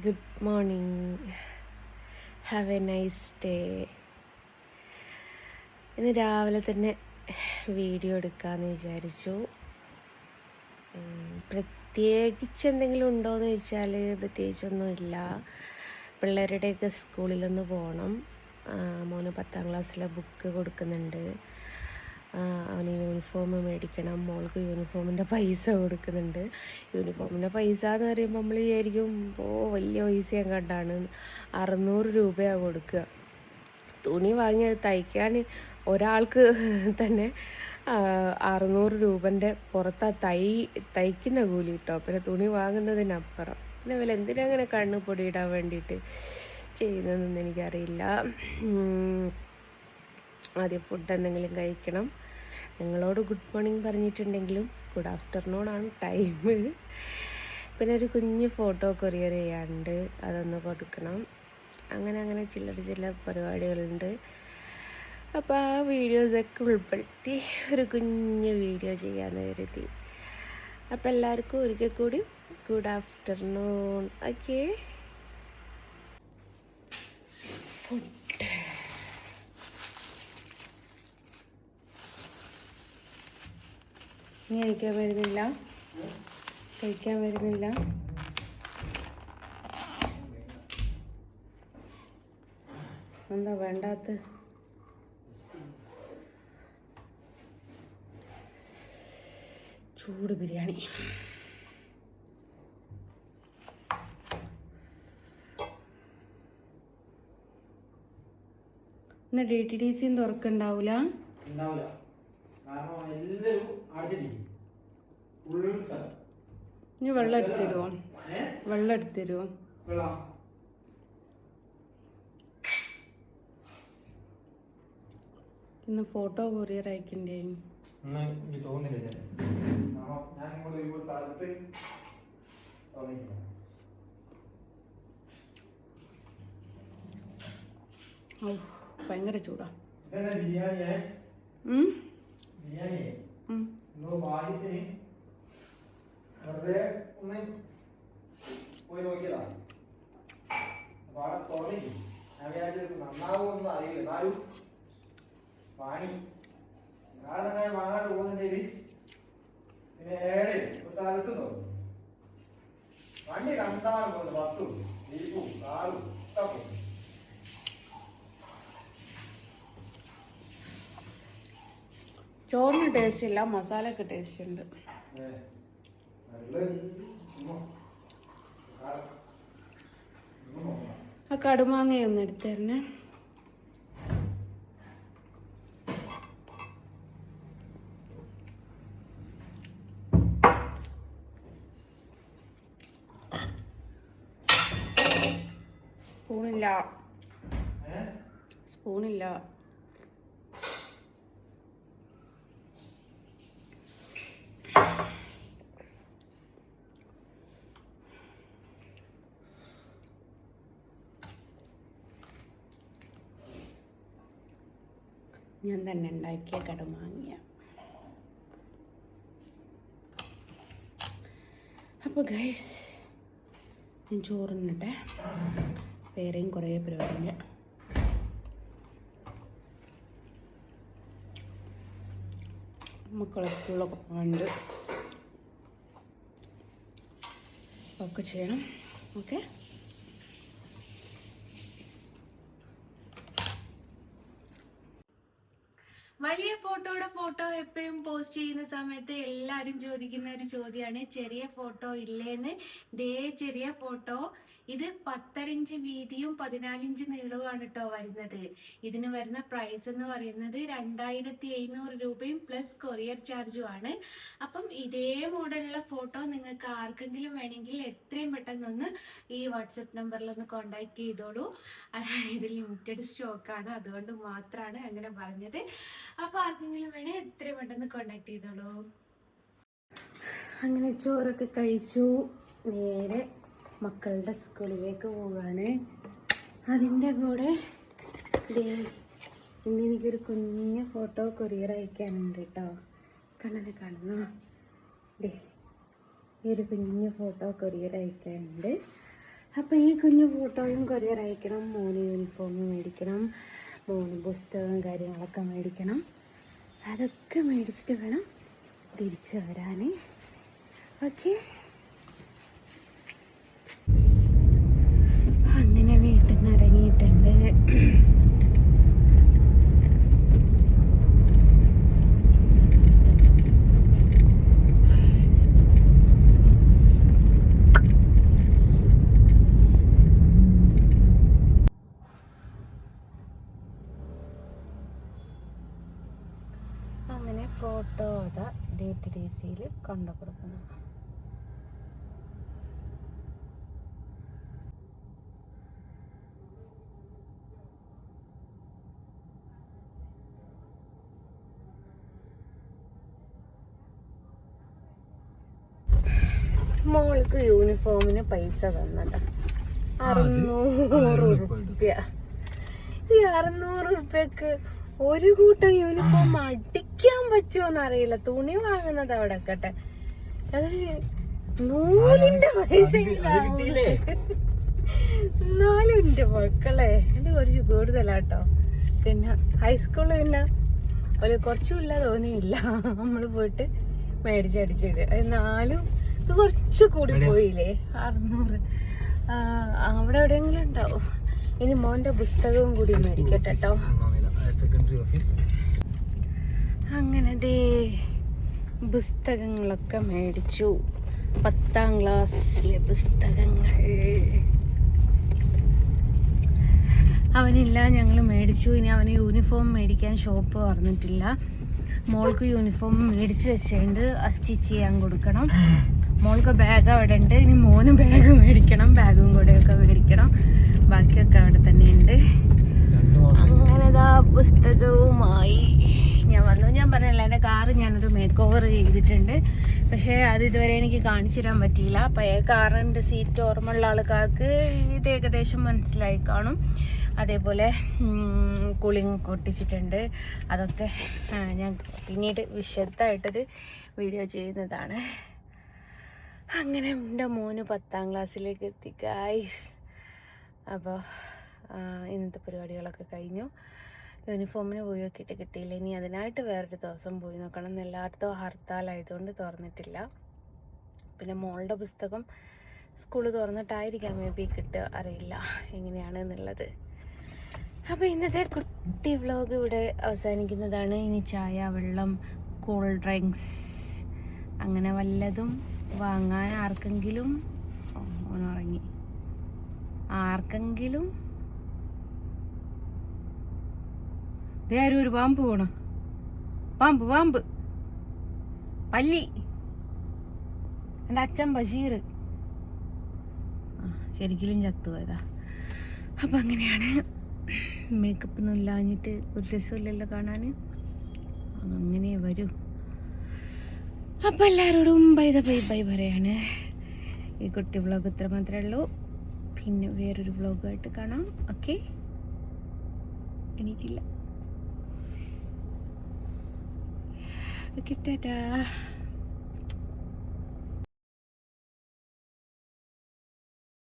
Good morning, have A nice day. ഇന്ന് രാവിലെ തന്നെ വീഡിയോ എടുക്കാമെന്ന് വിചാരിച്ചു. പ്രത്യേകിച്ച് എന്തെങ്കിലും ഉണ്ടോയെന്ന് ചോദിച്ചാൽ പ്രത്യേകിച്ചൊന്നുമില്ല. പിള്ളേരുടെയൊക്കെ സ്കൂളിലൊന്ന് പോകണം. മോന് 10ാം ക്ലാസ്സിലെ ബുക്ക് കൊടുക്കുന്നുണ്ട്. അവന് യൂണിഫോം മേടിക്കണം. മോൾക്ക് യൂണിഫോമിൻ്റെ പൈസ കൊടുക്കുന്നുണ്ട്. യൂണിഫോമിൻ്റെ പൈസ എന്ന് പറയുമ്പോൾ നമ്മൾ വിചാരിക്കും വലിയ പൈസയും കണ്ടാണ്. 600 രൂപയാണ് കൊടുക്കുക. തുണി വാങ്ങിയത് തയ്ക്കാൻ ഒരാൾക്ക് തന്നെ 600 രൂപൻ്റെ പുറത്താണ് തയ്ക്കുന്ന കൂലി കേട്ടോ. പിന്നെ തുണി വാങ്ങുന്നതിനപ്പുറം. പിന്നെ വില എന്തിനങ്ങനെ കണ്ണ് പൊടിയിടാൻ വേണ്ടിയിട്ട് ചെയ്യുന്നതെന്ന് എനിക്കറിയില്ല. ആദ്യം ഫുഡ് എന്തെങ്കിലും കഴിക്കണം. നിങ്ങളോട് ഗുഡ് മോർണിംഗ് പറഞ്ഞിട്ടുണ്ടെങ്കിലും ഗുഡ് ആഫ്റ്റർനൂണാണ് ടൈം. പിന്നെ ഒരു കുഞ്ഞ് ഫോട്ടോ കൊറിയർ ചെയ്യാനുണ്ട്, അതൊന്ന് കൊടുക്കണം. അങ്ങനെ ചില്ലറ പരിപാടികളുണ്ട്. അപ്പോൾ ആ വീഡിയോസൊക്കെ ഉൾപ്പെടുത്തി ഒരു കുഞ്ഞ് വീഡിയോ ചെയ്യാമെന്ന് കരുതി. അപ്പോൾ എല്ലാവർക്കും ഒരിക്കൽ കൂടി ഗുഡ് ആഫ്റ്റർനൂൺ. ഓക്കെ, ഫുഡ് ഇനി കഴിക്കാൻ വരുന്നില്ല. എന്താ വേണ്ടാത്ത? ചൂട് ബിരിയാണി. ഇന്ന് DTDC തുറക്കുണ്ടാവൂല. ഇനി വെള്ളം എടുത്ത് തരുമോ? ഇന്ന് ഫോട്ടോ കൊറിയർ അയക്കണ്ടേ? ഭയങ്കര ചൂടാ. പോയി നോക്കിയതാ. നന്നാവുമെന്ന് അറിയില്ല. എന്നാലും വാങ്ങി വാങ്ങാണ്ട് പോകുന്ന ശരി. പിന്നെ ഏഴ് ഒരു സ്ഥലത്ത് നോക്കും. വണ്ടി കണ്ടാലും പോകുന്നു. ബസ്സും ജീപ്പും കാറും ഒക്കെ പോകും. ചോറിന് ടേസ്റ്റ് ഇല്ല, മസാലയൊക്കെ ടേസ്റ്റ് ഉണ്ട്. ആ കടുമാങ്ങയൊന്ന് എടുത്ത് തരണേ. സ്പൂണില്ല. ഞാൻ തന്നെ ഉണ്ടാക്കിയ കടുമാങ്ങിയ. അപ്പോൾ ഗൈസ്, ഞാൻ ചോറിന്നിട്ടെ. വേറെയും കുറേ പരിപാടിയില്ല. മക്കളെ സ്കൂളിലൊക്കെ പോകാനുണ്ട്, ഒക്കെ ചെയ്യണം. ഓക്കെ, വലിയ ഫോട്ടോ എപ്പോഴും പോസ്റ്റ് ചെയ്യുന്ന സമയത്ത് എല്ലാവരും ചോദിക്കുന്ന ഒരു ചോദ്യമാണ്, ചെറിയ ഫോട്ടോ ഇല്ലേന്ന്. ദേ ചെറിയ ഫോട്ടോ. ഇത് 10.5 ഇഞ്ച് വീതിയും 14 ഇഞ്ച് നീളവുമാണ് കേട്ടോ വരുന്നത്. ഇതിന് വരുന്ന പ്രൈസ് എന്ന് പറയുന്നത് 2700 രൂപയും പ്ലസ് കൊറിയർ ചാർജും ആണ്. അപ്പം ഇതേ മോഡലുള്ള ഫോട്ടോ നിങ്ങൾക്ക് ആർക്കെങ്കിലും വേണമെങ്കിൽ എത്രയും പെട്ടെന്നൊന്ന് ഈ വാട്സപ്പ് നമ്പറിലൊന്ന് കോണ്ടാക്ട് ചെയ്തോളൂ. ഇത് ലിമിറ്റഡ് സ്റ്റോക്കാണ്, അതുകൊണ്ട് മാത്രമാണ് അങ്ങനെ പറഞ്ഞത്. അപ്പോൾ ആർക്കെങ്കിലും വേണേൽ എത്രയും പെട്ടെന്ന് കോണ്ടാക്ട് ചെയ്തോളൂ. അങ്ങനെ ചോറൊക്കെ കഴിച്ചു നേരെ മക്കളുടെ സ്കൂളിലേക്ക് പോവുകയാണ്. അതിൻ്റെ കൂടെ ഇന്ന് എനിക്കൊരു കുഞ്ഞ് ഫോട്ടോ കൊറിയർ അയക്കാനുണ്ട് കേട്ടോ. കാണുന്നു. ഈ ഒരു കുഞ്ഞ് ഫോട്ടോ കൊറിയർ അയക്കാനുണ്ട്. അപ്പോൾ ഈ കുഞ്ഞു ഫോട്ടോയും കൊറിയർ അയക്കണം, മോന് യൂണിഫോം മേടിക്കണം, മോന് പുസ്തകവും കാര്യങ്ങളൊക്കെ മേടിക്കണം. അതൊക്കെ മേടിച്ചിട്ട് വേണം തിരിച്ചു വരാൻ. ഓക്കെ, അങ്ങനെ വീട്ടിൽ നിന്ന് ഇറങ്ങിയിട്ടുണ്ട്. അങ്ങനെ ഫോട്ടോ അതാ DTDCയിൽ കൊണ്ടു കൊടുക്കുന്നു. മോൾക്ക് യൂണിഫോമിന് പൈസ തന്നതാ 600 റുപ്യ. ഈ 600 റുപ്യക്ക് ഒരു കൂട്ടം യൂണിഫോം അടിക്കാൻ പറ്റുമോന്ന് അറിയില്ല. തുണി വാങ്ങുന്നത് അവിടെ കേട്ടെ, അത് നൂലിന്റെ പൈസ. എന്നാലും എന്റെ മക്കളെ ഇത് കുറച്ച് കൂടുതലാട്ടോ. പിന്നെ ഹൈസ്കൂളിൽ പിന്നെ ഒരു കുറച്ചുമില്ല തോന്നിയില്ല, നമ്മള് പോയിട്ട് മേടിച്ചടിച്ചിട്ട്. എന്നാലും ഇത് കുറച്ച് കൂടി പോയില്ലേ 600. അവിടെ എവിടെയെങ്കിലും ഉണ്ടാവും. ഇനി മോന്റെ പുസ്തകവും കൂടി മേടിക്കട്ടെ കേട്ടോ. അങ്ങനെ ദേ പുസ്തകങ്ങളൊക്കെ മേടിച്ചു, 10ാം ക്ലാസ്സിലെ പുസ്തകങ്ങൾ. അവനില്ല, ഞങ്ങൾ മേടിച്ചു. ഇനി അവന് യൂണിഫോം മേടിക്കാൻ ഷോപ്പ് പറഞ്ഞിട്ടില്ല. മോൾക്ക് യൂണിഫോം മേടിച്ച് വെച്ചിട്ടുണ്ട്, സ്റ്റിച്ച് ചെയ്യാൻ കൊടുക്കണം. മോൾക്ക് ബാഗ് അവിടെ ഉണ്ട്. ഇനി മോന് ബാഗ് മേടിക്കണം, ബാഗും കൂടെയൊക്കെ മേടിക്കണം. ബാക്കിയൊക്കെ അവിടെ തന്നെയുണ്ട്. അങ്ങനെതാ പുസ്തകവുമായി ഞാൻ വന്നു. ഞാൻ പറഞ്ഞല്ല, എൻ്റെ കാറ് ഞാനൊരു മേക്ക് ഓവർ ചെയ്തിട്ടുണ്ട്. പക്ഷേ അത് ഇതുവരെ എനിക്ക് കാണിച്ചു തരാൻ പറ്റിയില്ല. പഴയ കാറിൻ്റെ സീറ്റ് ഓർമ്മയുള്ള ആൾക്കാർക്ക് ഇത് ഏകദേശം മനസ്സിലായി കാണും. അതേപോലെ കൂളിംഗ് ഒട്ടിച്ചിട്ടുണ്ട്. അതൊക്കെ ഞാൻ പിന്നീട് വിശദമായിട്ടൊരു വീഡിയോ ചെയ്യുന്നതാണ്. അങ്ങനെ എൻ്റെ മോന് 10ാം ക്ലാസ്സിലേക്ക് എത്തി ഗൈസ്. അപ്പോൾ ഇന്നത്തെ പരിപാടികളൊക്കെ കഴിഞ്ഞു. യൂണിഫോമിന് പോയി നോക്കിയിട്ട് കിട്ടിയില്ല. ഇനി അതിനായിട്ട് വേറൊരു ദിവസം പോയി നോക്കണം. എല്ലായിടത്തും ഹർത്താലായതുകൊണ്ട് തുറന്നിട്ടില്ല. പിന്നെ മോളുടെ പുസ്തകം സ്കൂൾ തുറന്നിട്ടായിരിക്കാം മേ ബി കിട്ടുക, അറിയില്ല എങ്ങനെയാണെന്നുള്ളത്. അപ്പോൾ ഇന്നത്തെ കുട്ടി വ്ലോഗ് ഇവിടെ അവസാനിക്കുന്നതാണ്. ഇനി ചായ, വെള്ളം, കൂൾ ഡ്രിങ്ക്സ് അങ്ങനെ വല്ലതും വാങ്ങാൻ ആർക്കെങ്കിലും ഉറങ്ങി ആർക്കെങ്കിലും ആരും ഒരു പാമ്പ് പോണം. പാമ്പ് പാമ്പ് പല്ലി. എൻ്റെ അച്ഛൻ ബഷീർ ശരിക്കും ചത്തുപോയതാ. അപ്പം അങ്ങനെയാണ്. മേക്കപ്പ് ഒന്നും ഇല്ലാഞ്ഞിട്ട് ഒരു രസമില്ലല്ലോ കാണാൻ. അങ്ങനെ വരൂ. അപ്പം എല്ലാവരോടും ബൈ പറയാണ്. ഈ കുട്ടി വ്ളോഗ് ഇത്ര മാത്രമേ ഉള്ളൂ. പിന്നെ വേറൊരു വ്ളോഗായിട്ട് കാണാം. ഓക്കെ, എനിക്കില്ല. ഓക്കെ, ടാറ്റാ.